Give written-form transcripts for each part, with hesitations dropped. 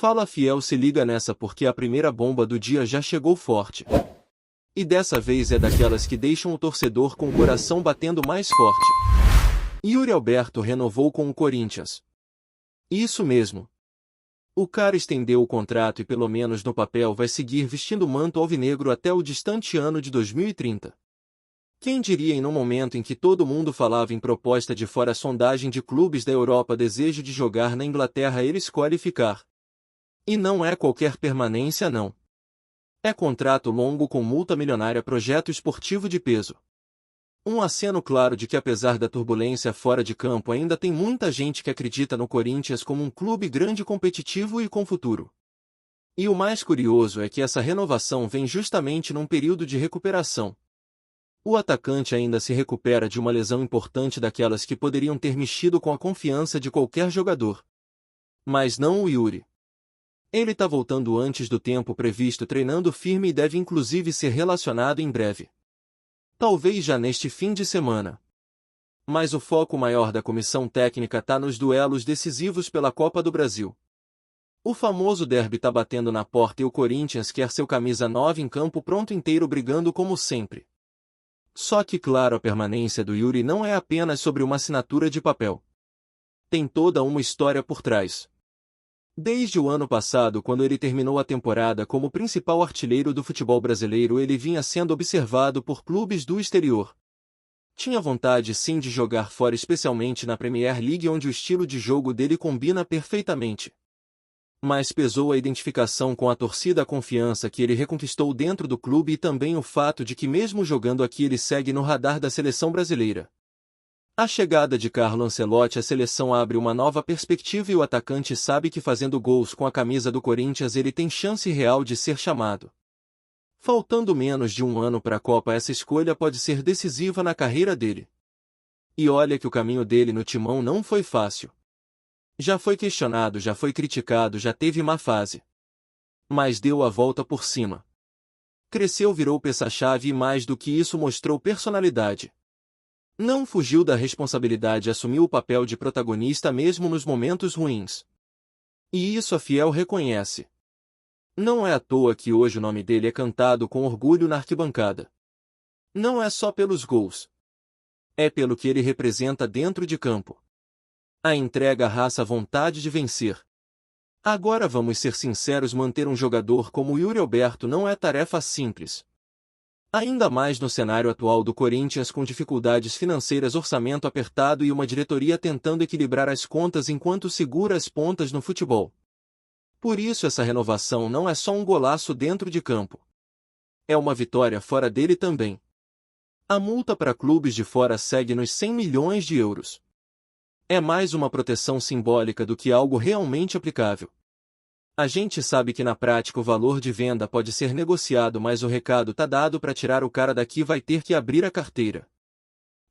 Fala fiel, se liga nessa porque a primeira bomba do dia já chegou forte. E dessa vez é daquelas que deixam o torcedor com o coração batendo mais forte. Yuri Alberto renovou com o Corinthians. Isso mesmo. O cara estendeu o contrato e pelo menos no papel vai seguir vestindo o manto alvinegro até o distante ano de 2030. Quem diria em um momento em que todo mundo falava em proposta de fora sondagem de clubes da Europa, desejo de jogar na Inglaterra, ele escolhe ficar. E não é qualquer permanência não. É contrato longo com multa milionária, projeto esportivo de peso. Um aceno claro de que apesar da turbulência fora de campo ainda tem muita gente que acredita no Corinthians como um clube grande, competitivo e com futuro. E o mais curioso é que essa renovação vem justamente num período de recuperação. O atacante ainda se recupera de uma lesão importante, daquelas que poderiam ter mexido com a confiança de qualquer jogador. Mas não o Yuri. Ele tá voltando antes do tempo previsto, treinando firme e deve inclusive ser relacionado em breve. Talvez já neste fim de semana. Mas o foco maior da comissão técnica tá nos duelos decisivos pela Copa do Brasil. O famoso derby tá batendo na porta e o Corinthians quer seu camisa 9 em campo pronto inteiro, brigando como sempre. Só que claro, a permanência do Yuri não é apenas sobre uma assinatura de papel. Tem toda uma história por trás. Desde o ano passado, quando ele terminou a temporada como principal artilheiro do futebol brasileiro, ele vinha sendo observado por clubes do exterior. Tinha vontade sim de jogar fora, especialmente na Premier League, onde o estilo de jogo dele combina perfeitamente. Mas pesou a identificação com a torcida, a confiança que ele reconquistou dentro do clube e também o fato de que mesmo jogando aqui ele segue no radar da seleção brasileira. A chegada de Carlo Ancelotti à seleção abre uma nova perspectiva e o atacante sabe que fazendo gols com a camisa do Corinthians ele tem chance real de ser chamado. Faltando menos de um ano para a Copa, essa escolha pode ser decisiva na carreira dele. E olha que o caminho dele no timão não foi fácil. Já foi questionado, já foi criticado, já teve má fase. Mas deu a volta por cima. Cresceu, virou peça-chave e mais do que isso mostrou personalidade. Não fugiu da responsabilidade, assumiu o papel de protagonista mesmo nos momentos ruins. E isso a fiel reconhece. Não é à toa que hoje o nome dele é cantado com orgulho na arquibancada. Não é só pelos gols. É pelo que ele representa dentro de campo. A entrega, a raça, a vontade de vencer. Agora vamos ser sinceros, manter um jogador como Yuri Alberto não é tarefa simples. Ainda mais no cenário atual do Corinthians, com dificuldades financeiras, orçamento apertado e uma diretoria tentando equilibrar as contas enquanto segura as pontas no futebol. Por isso essa renovação não é só um golaço dentro de campo. É uma vitória fora dele também. A multa para clubes de fora segue nos 100 milhões de euros. É mais uma proteção simbólica do que algo realmente aplicável. A gente sabe que na prática o valor de venda pode ser negociado, mas o recado tá dado: para tirar o cara daqui vai ter que abrir a carteira.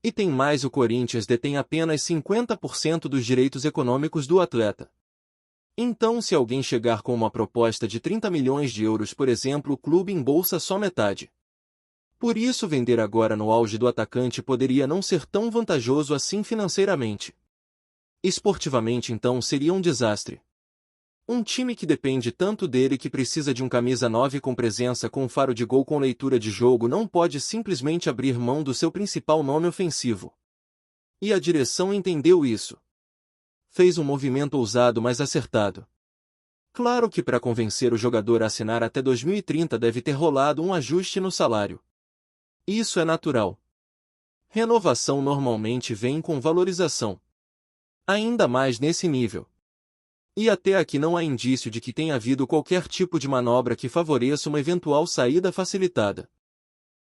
E tem mais, o Corinthians detém apenas 50% dos direitos econômicos do atleta. Então se alguém chegar com uma proposta de 30 milhões de euros, por exemplo, o clube embolsa só metade. Por isso vender agora no auge do atacante poderia não ser tão vantajoso assim financeiramente. Esportivamente então seria um desastre. Um time que depende tanto dele, que precisa de um camisa 9 com presença, com faro de gol, com leitura de jogo, não pode simplesmente abrir mão do seu principal nome ofensivo. E a direção entendeu isso. Fez um movimento ousado, mas acertado. Claro que para convencer o jogador a assinar até 2030 deve ter rolado um ajuste no salário. Isso é natural. Renovação normalmente vem com valorização. Ainda mais nesse nível. E até aqui não há indício de que tenha havido qualquer tipo de manobra que favoreça uma eventual saída facilitada.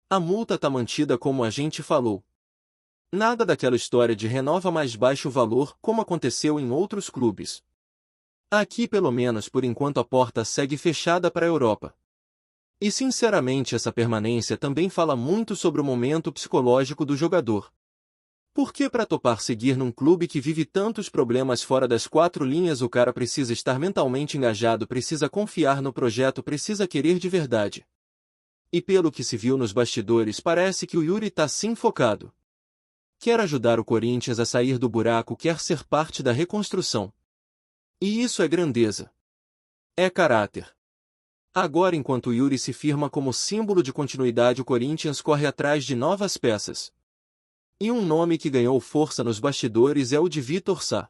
A multa está mantida como a gente falou. Nada daquela história de renova mais baixo valor, como aconteceu em outros clubes. Aqui, pelo menos por enquanto, a porta segue fechada para a Europa. E sinceramente essa permanência também fala muito sobre o momento psicológico do jogador. Porque para topar seguir num clube que vive tantos problemas fora das quatro linhas, o cara precisa estar mentalmente engajado, precisa confiar no projeto, precisa querer de verdade. E pelo que se viu nos bastidores, parece que o Yuri tá sim focado. Quer ajudar o Corinthians a sair do buraco, quer ser parte da reconstrução. E isso é grandeza. É caráter. Agora, enquanto Yuri se firma como símbolo de continuidade, o Corinthians corre atrás de novas peças. E um nome que ganhou força nos bastidores é o de Vitor Sá.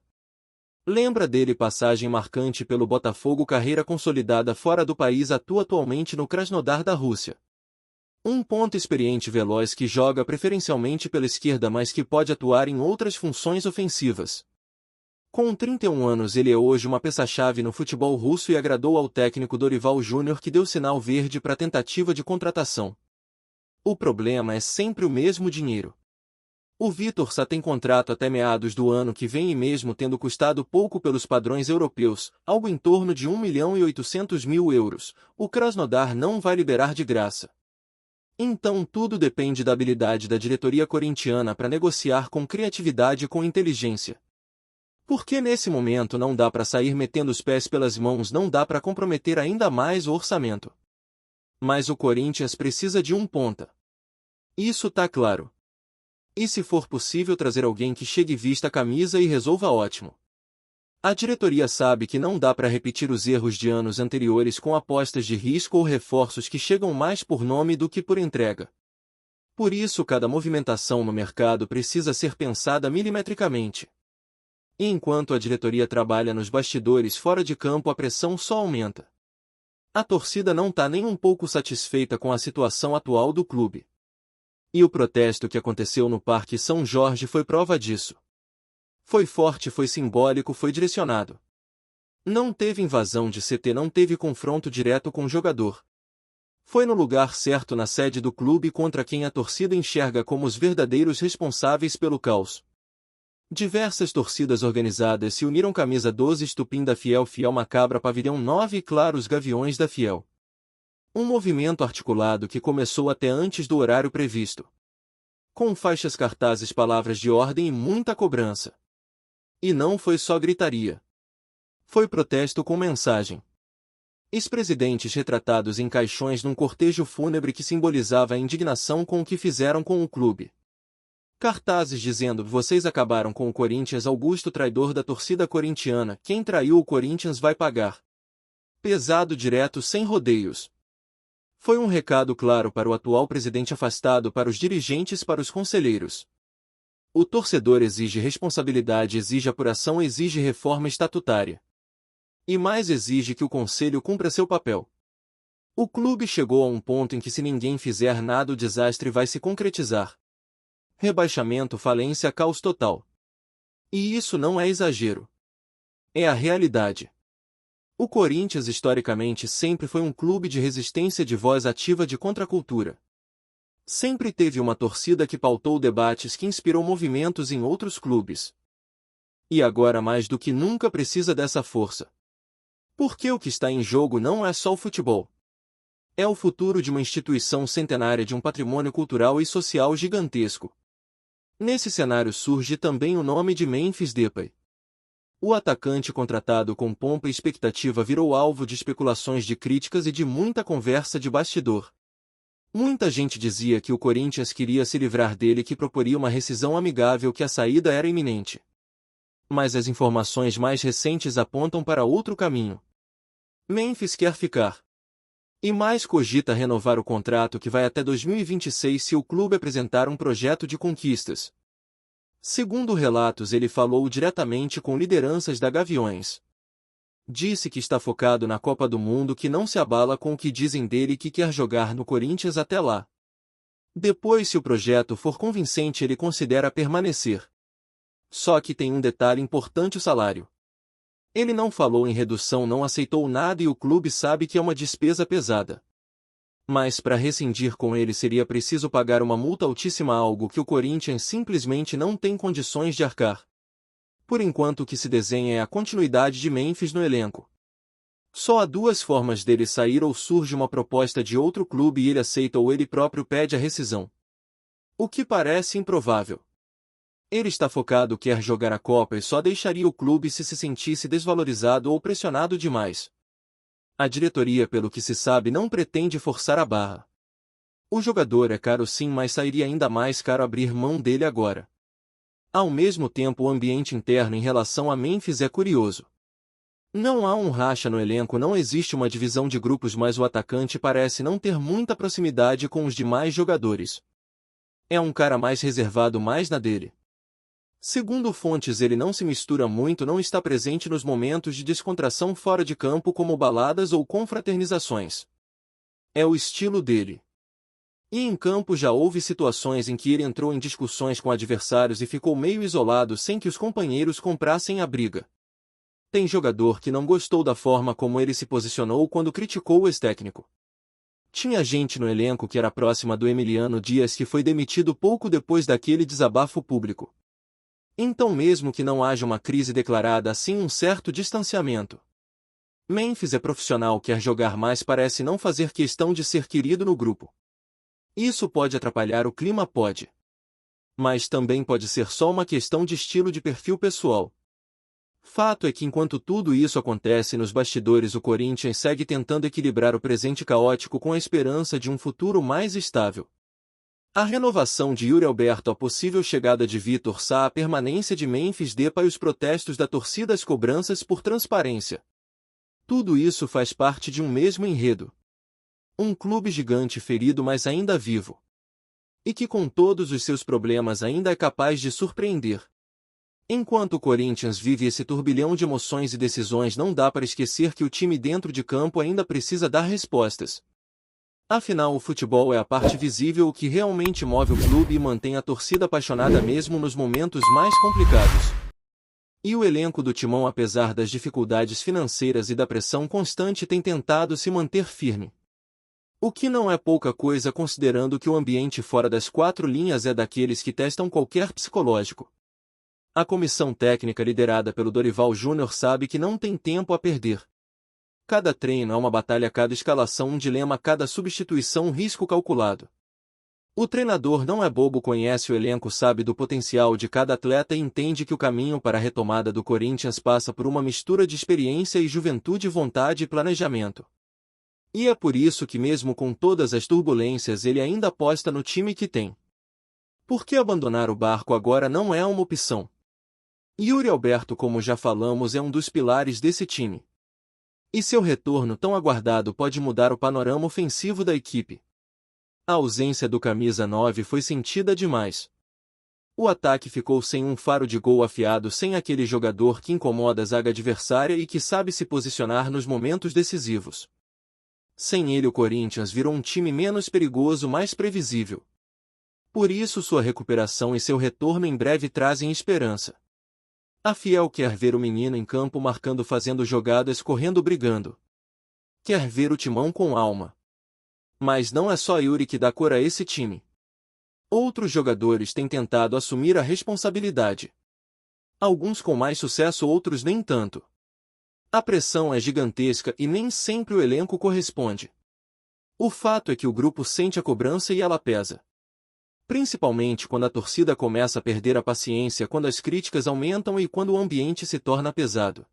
Lembra dele? Passagem marcante pelo Botafogo, carreira consolidada fora do país, atua atualmente no Krasnodar da Rússia. Um ponta experiente, veloz, que joga preferencialmente pela esquerda, mas que pode atuar em outras funções ofensivas. Com 31 anos, ele é hoje uma peça-chave no futebol russo e agradou ao técnico Dorival Júnior, que deu sinal verde para a tentativa de contratação. O problema é sempre o mesmo: dinheiro. O Vitor Sá tem contrato até meados do ano que vem e, mesmo tendo custado pouco pelos padrões europeus, algo em torno de 1.800.000 euros, o Krasnodar não vai liberar de graça. Então tudo depende da habilidade da diretoria corintiana para negociar com criatividade e com inteligência. Porque nesse momento não dá para sair metendo os pés pelas mãos, não dá para comprometer ainda mais o orçamento. Mas o Corinthians precisa de um ponta. Isso tá claro. E se for possível trazer alguém que chegue, vista a camisa e resolva, ótimo. A diretoria sabe que não dá para repetir os erros de anos anteriores com apostas de risco ou reforços que chegam mais por nome do que por entrega. Por isso, cada movimentação no mercado precisa ser pensada milimetricamente. E enquanto a diretoria trabalha nos bastidores, fora de campo a pressão só aumenta. A torcida não está nem um pouco satisfeita com a situação atual do clube. E o protesto que aconteceu no Parque São Jorge foi prova disso. Foi forte, foi simbólico, foi direcionado. Não teve invasão de CT, não teve confronto direto com o jogador. Foi no lugar certo, na sede do clube, contra quem a torcida enxerga como os verdadeiros responsáveis pelo caos. Diversas torcidas organizadas se uniram: Camisa 12 Estupim da Fiel, Fiel Macabra Pavilhão 9 e, claro, os Gaviões da Fiel. Um movimento articulado que começou até antes do horário previsto. Com faixas, cartazes, palavras de ordem e muita cobrança. E não foi só gritaria. Foi protesto com mensagem. Ex-presidentes retratados em caixões num cortejo fúnebre que simbolizava a indignação com o que fizeram com o clube. Cartazes dizendo: vocês acabaram com o Corinthians, Augusto, traidor da torcida corintiana, quem traiu o Corinthians vai pagar. Pesado, direto, sem rodeios. Foi um recado claro para o atual presidente afastado, para os dirigentes, para os conselheiros. O torcedor exige responsabilidade, exige apuração, exige reforma estatutária. E mais, exige que o conselho cumpra seu papel. O clube chegou a um ponto em que, se ninguém fizer nada, o desastre vai se concretizar. Rebaixamento, falência, caos total. E isso não é exagero. É a realidade. O Corinthians historicamente sempre foi um clube de resistência, de voz ativa, de contracultura. Sempre teve uma torcida que pautou debates, que inspirou movimentos em outros clubes. E agora, mais do que nunca, precisa dessa força. Porque o que está em jogo não é só o futebol. É o futuro de uma instituição centenária, de um patrimônio cultural e social gigantesco. Nesse cenário surge também o nome de Memphis Depay. O atacante, contratado com pompa e expectativa, virou alvo de especulações, de críticas e de muita conversa de bastidor. Muita gente dizia que o Corinthians queria se livrar dele, que proporia uma rescisão amigável, que a saída era iminente. Mas as informações mais recentes apontam para outro caminho. Memphis quer ficar. E mais, cogita renovar o contrato, que vai até 2026, se o clube apresentar um projeto de conquistas. Segundo relatos, ele falou diretamente com lideranças da Gaviões. Disse que está focado na Copa do Mundo, que não se abala com o que dizem dele, que quer jogar no Corinthians até lá. Depois, se o projeto for convincente, ele considera permanecer. Só que tem um detalhe importante: o salário. Ele não falou em redução, não aceitou nada, e o clube sabe que é uma despesa pesada. Mas para rescindir com ele seria preciso pagar uma multa altíssima, algo que o Corinthians simplesmente não tem condições de arcar. Por enquanto, o que se desenha é a continuidade de Memphis no elenco. Só há duas formas dele sair: ou surge uma proposta de outro clube e ele aceita, ou ele próprio pede a rescisão. O que parece improvável. Ele está focado, quer jogar a Copa e só deixaria o clube se sentisse desvalorizado ou pressionado demais. A diretoria, pelo que se sabe, não pretende forçar a barra. O jogador é caro sim, mas sairia ainda mais caro abrir mão dele agora. Ao mesmo tempo, o ambiente interno em relação a Memphis é curioso. Não há um racha no elenco, não existe uma divisão de grupos, mas o atacante parece não ter muita proximidade com os demais jogadores. É um cara mais reservado, mais na dele. Segundo fontes, ele não se mistura muito, não está presente nos momentos de descontração fora de campo como baladas ou confraternizações. É o estilo dele. E em campo já houve situações em que ele entrou em discussões com adversários e ficou meio isolado sem que os companheiros comprassem a briga. Tem jogador que não gostou da forma como ele se posicionou quando criticou o ex-técnico. Tinha gente no elenco que era próxima do Emiliano Dias que foi demitido pouco depois daquele desabafo público. Então, mesmo que não haja uma crise declarada, assim um certo distanciamento. Memphis é profissional, quer jogar, mas parece não fazer questão de ser querido no grupo. Isso pode atrapalhar o clima, pode. Mas também pode ser só uma questão de estilo, de perfil pessoal. Fato é que enquanto tudo isso acontece nos bastidores, o Corinthians segue tentando equilibrar o presente caótico com a esperança de um futuro mais estável. A renovação de Yuri Alberto, a possível chegada de Vitor Sá, a permanência de Memphis Depay e os protestos da torcida, as cobranças por transparência. Tudo isso faz parte de um mesmo enredo. Um clube gigante ferido, mas ainda vivo. E que com todos os seus problemas ainda é capaz de surpreender. Enquanto o Corinthians vive esse turbilhão de emoções e decisões, não dá para esquecer que o time dentro de campo ainda precisa dar respostas. Afinal, o futebol é a parte visível, o que realmente move o clube e mantém a torcida apaixonada mesmo nos momentos mais complicados. E o elenco do Timão, apesar das dificuldades financeiras e da pressão constante, tem tentado se manter firme. O que não é pouca coisa, considerando que o ambiente fora das quatro linhas é daqueles que testam qualquer psicológico. A comissão técnica liderada pelo Dorival Júnior sabe que não tem tempo a perder. Cada treino é uma batalha, cada escalação um dilema, cada substituição um risco calculado. O treinador não é bobo, conhece o elenco, sabe do potencial de cada atleta e entende que o caminho para a retomada do Corinthians passa por uma mistura de experiência e juventude, vontade e planejamento. E é por isso que, mesmo com todas as turbulências, ele ainda aposta no time que tem. Porque abandonar o barco agora não é uma opção. Yuri Alberto, como já falamos, é um dos pilares desse time. E seu retorno tão aguardado pode mudar o panorama ofensivo da equipe. A ausência do camisa 9 foi sentida demais. O ataque ficou sem um faro de gol afiado, sem aquele jogador que incomoda a zaga adversária e que sabe se posicionar nos momentos decisivos. Sem ele, o Corinthians virou um time menos perigoso, mais previsível. Por isso, sua recuperação e seu retorno em breve trazem esperança. A Fiel quer ver o menino em campo marcando, fazendo jogadas, correndo, brigando. Quer ver o Timão com alma. Mas não é só Yuri que dá cor a esse time. Outros jogadores têm tentado assumir a responsabilidade. Alguns com mais sucesso, outros nem tanto. A pressão é gigantesca e nem sempre o elenco corresponde. O fato é que o grupo sente a cobrança e ela pesa. Principalmente quando a torcida começa a perder a paciência, quando as críticas aumentam e quando o ambiente se torna pesado.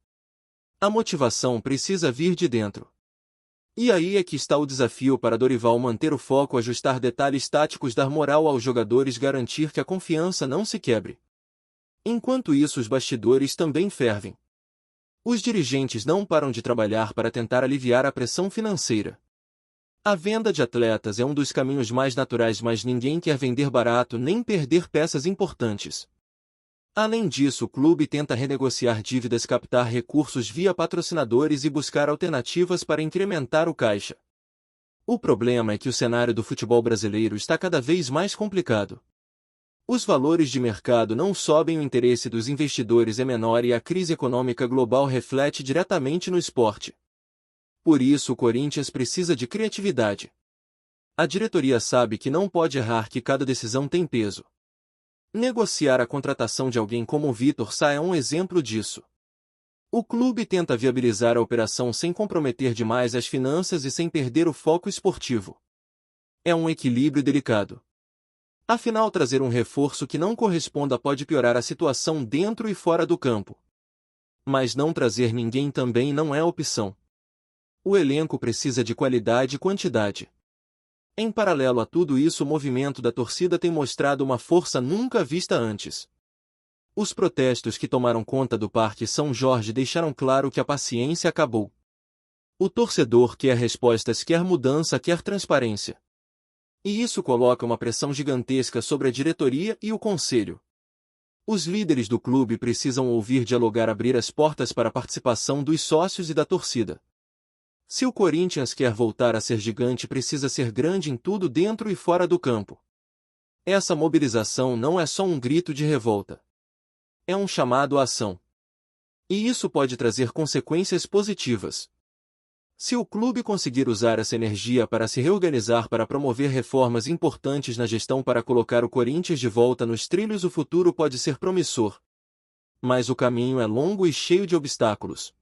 A motivação precisa vir de dentro. E aí é que está o desafio para Dorival: manter o foco, ajustar detalhes táticos, dar moral aos jogadores, garantir que a confiança não se quebre. Enquanto isso, os bastidores também fervem. Os dirigentes não param de trabalhar para tentar aliviar a pressão financeira. A venda de atletas é um dos caminhos mais naturais, mas ninguém quer vender barato nem perder peças importantes. Além disso, o clube tenta renegociar dívidas, captar recursos via patrocinadores e buscar alternativas para incrementar o caixa. O problema é que o cenário do futebol brasileiro está cada vez mais complicado. Os valores de mercado não sobem, o interesse dos investidores é menor e a crise econômica global reflete diretamente no esporte. Por isso, o Corinthians precisa de criatividade. A diretoria sabe que não pode errar, que cada decisão tem peso. Negociar a contratação de alguém como o Vitor Sá é um exemplo disso. O clube tenta viabilizar a operação sem comprometer demais as finanças e sem perder o foco esportivo. É um equilíbrio delicado. Afinal, trazer um reforço que não corresponda pode piorar a situação dentro e fora do campo. Mas não trazer ninguém também não é opção. O elenco precisa de qualidade e quantidade. Em paralelo a tudo isso, o movimento da torcida tem mostrado uma força nunca vista antes. Os protestos que tomaram conta do Parque São Jorge deixaram claro que a paciência acabou. O torcedor quer respostas, quer mudança, quer transparência. E isso coloca uma pressão gigantesca sobre a diretoria e o conselho. Os líderes do clube precisam ouvir, dialogar, abrir as portas para a participação dos sócios e da torcida. Se o Corinthians quer voltar a ser gigante, precisa ser grande em tudo, dentro e fora do campo. Essa mobilização não é só um grito de revolta. É um chamado à ação. E isso pode trazer consequências positivas. Se o clube conseguir usar essa energia para se reorganizar, para promover reformas importantes na gestão, para colocar o Corinthians de volta nos trilhos, o futuro pode ser promissor. Mas o caminho é longo e cheio de obstáculos.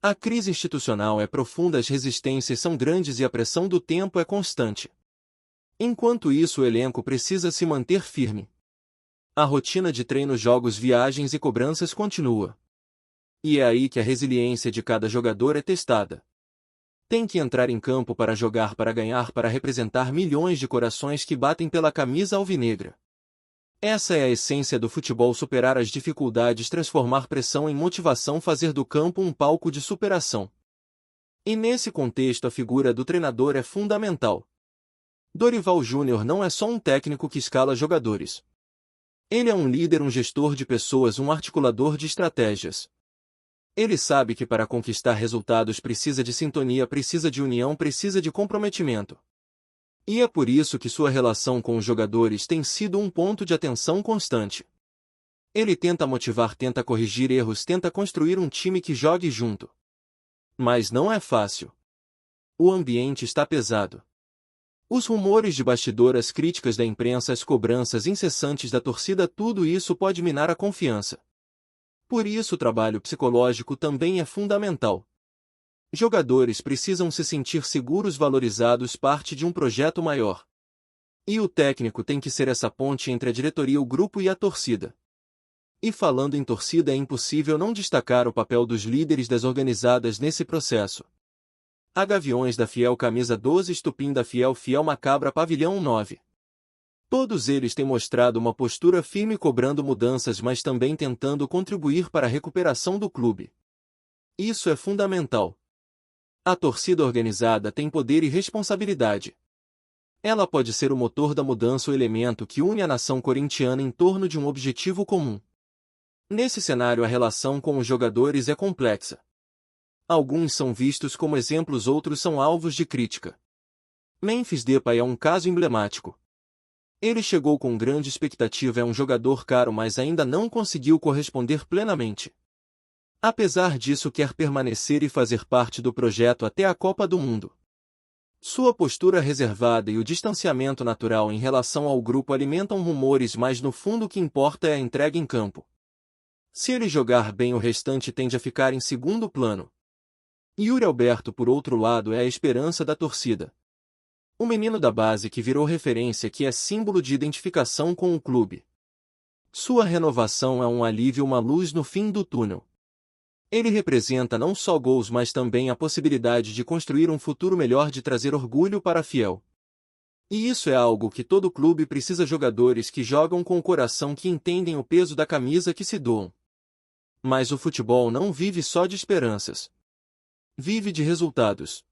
A crise institucional é profunda, as resistências são grandes e a pressão do tempo é constante. Enquanto isso, o elenco precisa se manter firme. A rotina de treinos, jogos, viagens e cobranças continua. E é aí que a resiliência de cada jogador é testada. Tem que entrar em campo para jogar, para ganhar, para representar milhões de corações que batem pela camisa alvinegra. Essa é a essência do futebol: superar as dificuldades, transformar pressão em motivação, fazer do campo um palco de superação. E nesse contexto, a figura do treinador é fundamental. Dorival Júnior não é só um técnico que escala jogadores. Ele é um líder, um gestor de pessoas, um articulador de estratégias. Ele sabe que para conquistar resultados precisa de sintonia, precisa de união, precisa de comprometimento. E é por isso que sua relação com os jogadores tem sido um ponto de atenção constante. Ele tenta motivar, tenta corrigir erros, tenta construir um time que jogue junto. Mas não é fácil. O ambiente está pesado. Os rumores de bastidor, as críticas da imprensa, as cobranças incessantes da torcida, tudo isso pode minar a confiança. Por isso o trabalho psicológico também é fundamental. Jogadores precisam se sentir seguros, valorizados, parte de um projeto maior. E o técnico tem que ser essa ponte entre a diretoria, o grupo e a torcida. E falando em torcida, é impossível não destacar o papel dos líderes das organizadas nesse processo. A Gaviões da Fiel, Camisa 12, Estupim da Fiel, Fiel Macabra, Pavilhão 9. Todos eles têm mostrado uma postura firme, cobrando mudanças, mas também tentando contribuir para a recuperação do clube. Isso é fundamental. A torcida organizada tem poder e responsabilidade. Ela pode ser o motor da mudança, o elemento que une a nação corintiana em torno de um objetivo comum. Nesse cenário, a relação com os jogadores é complexa. Alguns são vistos como exemplos, outros são alvos de crítica. Memphis Depay é um caso emblemático. Ele chegou com grande expectativa, é um jogador caro, mas ainda não conseguiu corresponder plenamente. Apesar disso, quer permanecer e fazer parte do projeto até a Copa do Mundo. Sua postura reservada e o distanciamento natural em relação ao grupo alimentam rumores, mas no fundo o que importa é a entrega em campo. Se ele jogar bem, o restante tende a ficar em segundo plano. Yuri Alberto, por outro lado, é a esperança da torcida. O menino da base que virou referência, que é símbolo de identificação com o clube. Sua renovação é um alívio, uma luz no fim do túnel. Ele representa não só gols, mas também a possibilidade de construir um futuro melhor, de trazer orgulho para a Fiel. E isso é algo que todo clube precisa: jogadores que jogam com o coração, que entendem o peso da camisa, que se doam. Mas o futebol não vive só de esperanças. Vive de resultados.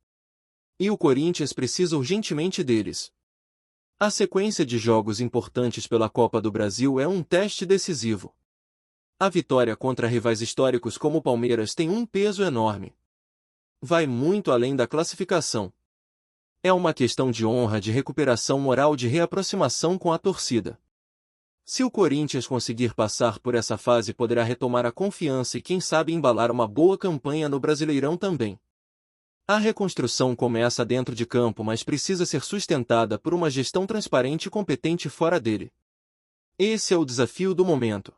E o Corinthians precisa urgentemente deles. A sequência de jogos importantes pela Copa do Brasil é um teste decisivo. A vitória contra rivais históricos como o Palmeiras tem um peso enorme. Vai muito além da classificação. É uma questão de honra, de recuperação moral, de reaproximação com a torcida. Se o Corinthians conseguir passar por essa fase, poderá retomar a confiança e, quem sabe, embalar uma boa campanha no Brasileirão também. A reconstrução começa dentro de campo, mas precisa ser sustentada por uma gestão transparente e competente fora dele. Esse é o desafio do momento.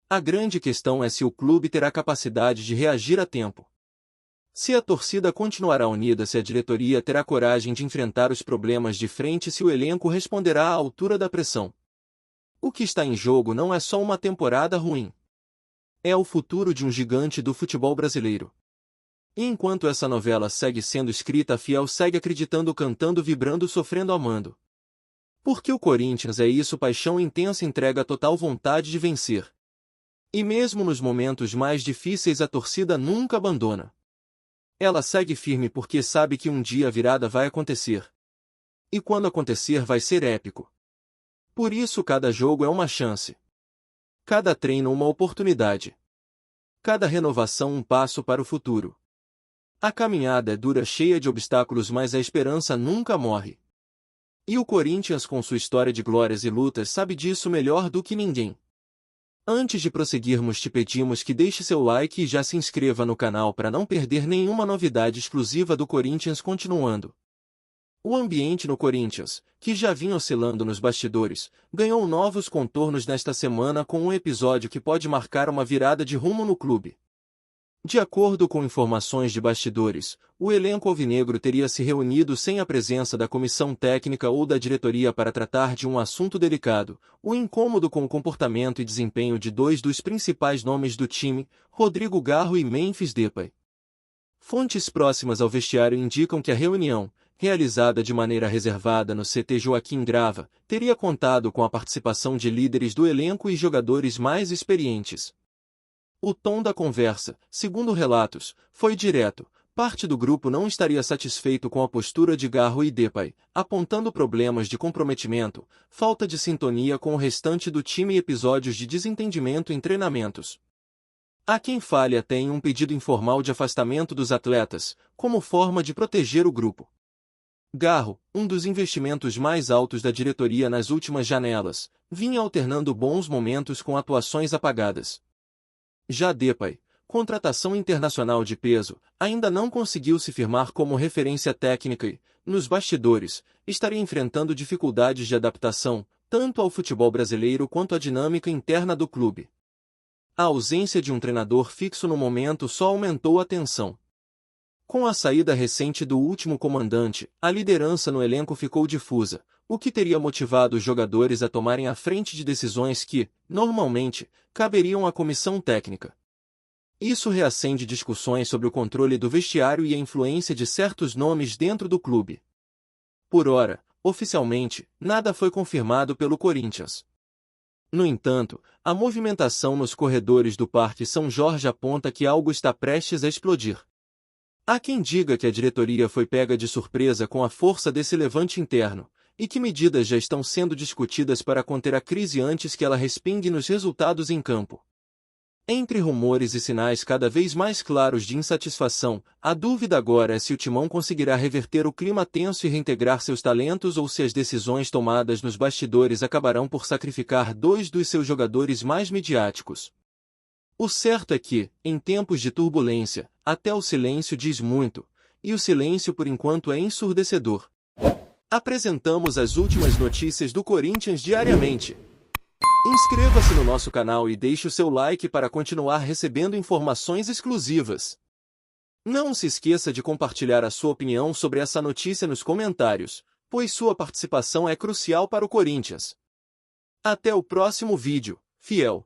A grande questão é se o clube terá capacidade de reagir a tempo. Se a torcida continuará unida, se a diretoria terá coragem de enfrentar os problemas de frente, se o elenco responderá à altura da pressão. O que está em jogo não é só uma temporada ruim. É o futuro de um gigante do futebol brasileiro. E enquanto essa novela segue sendo escrita, a Fiel segue acreditando, cantando, vibrando, sofrendo, amando. Porque o Corinthians é isso: paixão intensa, entrega total, vontade de vencer. E mesmo nos momentos mais difíceis a torcida nunca abandona. Ela segue firme porque sabe que um dia a virada vai acontecer. E quando acontecer vai ser épico. Por isso cada jogo é uma chance. Cada treino uma oportunidade. Cada renovação um passo para o futuro. A caminhada é dura, cheia de obstáculos, mas a esperança nunca morre. E o Corinthians, com sua história de glórias e lutas, sabe disso melhor do que ninguém. Antes de prosseguirmos, te pedimos que deixe seu like e já se inscreva no canal para não perder nenhuma novidade exclusiva do Corinthians. Continuando. O ambiente no Corinthians, que já vinha oscilando nos bastidores, ganhou novos contornos nesta semana com um episódio que pode marcar uma virada de rumo no clube. De acordo com informações de bastidores, o elenco alvinegro teria se reunido sem a presença da comissão técnica ou da diretoria para tratar de um assunto delicado, o incômodo com o comportamento e desempenho de dois dos principais nomes do time, Rodrigo Garro e Memphis Depay. Fontes próximas ao vestiário indicam que a reunião, realizada de maneira reservada no CT Joaquim Grava, teria contado com a participação de líderes do elenco e jogadores mais experientes. O tom da conversa, segundo relatos, foi direto. Parte do grupo não estaria satisfeito com a postura de Garro e Depay, apontando problemas de comprometimento, falta de sintonia com o restante do time e episódios de desentendimento em treinamentos. Há quem fale até em um pedido informal de afastamento dos atletas, como forma de proteger o grupo. Garro, um dos investimentos mais altos da diretoria nas últimas janelas, vinha alternando bons momentos com atuações apagadas. Já Depay, contratação internacional de peso, ainda não conseguiu se firmar como referência técnica e, nos bastidores, estaria enfrentando dificuldades de adaptação, tanto ao futebol brasileiro quanto à dinâmica interna do clube. A ausência de um treinador fixo no momento só aumentou a tensão. Com a saída recente do último comandante, a liderança no elenco ficou difusa, o que teria motivado os jogadores a tomarem a frente de decisões que, normalmente, caberiam à comissão técnica. Isso reacende discussões sobre o controle do vestiário e a influência de certos nomes dentro do clube. Por ora, oficialmente, nada foi confirmado pelo Corinthians. No entanto, a movimentação nos corredores do Parque São Jorge aponta que algo está prestes a explodir. Há quem diga que a diretoria foi pega de surpresa com a força desse levante interno, e que medidas já estão sendo discutidas para conter a crise antes que ela respingue nos resultados em campo. Entre rumores e sinais cada vez mais claros de insatisfação, a dúvida agora é se o Timão conseguirá reverter o clima tenso e reintegrar seus talentos ou se as decisões tomadas nos bastidores acabarão por sacrificar dois dos seus jogadores mais midiáticos. O certo é que, em tempos de turbulência, até o silêncio diz muito, e o silêncio por enquanto é ensurdecedor. Apresentamos as últimas notícias do Corinthians diariamente. Inscreva-se no nosso canal e deixe o seu like para continuar recebendo informações exclusivas. Não se esqueça de compartilhar a sua opinião sobre essa notícia nos comentários, pois sua participação é crucial para o Corinthians. Até o próximo vídeo, fiel!